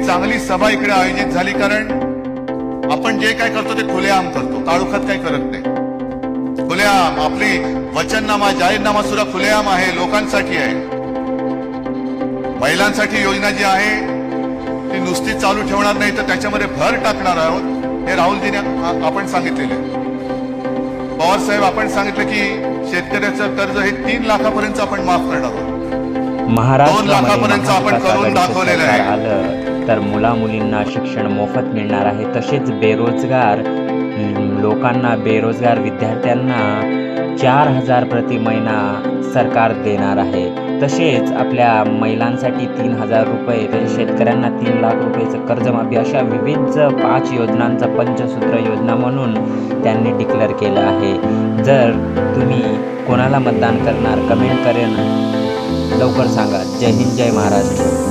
चांगली सभा इकडे आयोजित झाली, कारण आपण जे काय करतो ते खुलेआम करतो, काळोखात काही करत नाही. खुलेआम आपली वचननामा, जाहीरनामा सुद्धा खुलेआम आहे, लोकांसाठी आहे. महिलांसाठी योजना जी आहे ती नुसती चालू ठेवणार नाही, तर त्याच्यामध्ये भर टाकणार आहोत. हे राहुलजीने आपण सांगितलेले. पवार साहेब आपण सांगितलं की शेतकऱ्याचं कर्ज हे 3 लाखापर्यंत आपण माफ करणार आहोत. 2 लाखापर्यंत आपण करून दाखवलेलं आहे. आलं तर मुला मुलींना शिक्षण मोफत मिळणार आहे. तसेच बेरोजगार लोकांना, बेरोजगार विद्यार्थ्यांना 4,000 प्रति महिना सरकार देणार आहे. तसेच आपल्या महिलांसाठी 3,000 रुपये, तसेच शेतकऱ्यांना 3 लाख रुपयाचं कर्जमाफी, अशा विविध 5 योजनांचा पंचसूत्र योजना म्हणून त्यांनी डिक्लेअर केलं आहे. जर तुम्ही कोणाला मतदान करणार, कमेंट करेन लवकर सांगा. जय हिंद, जय महाराष्ट्र.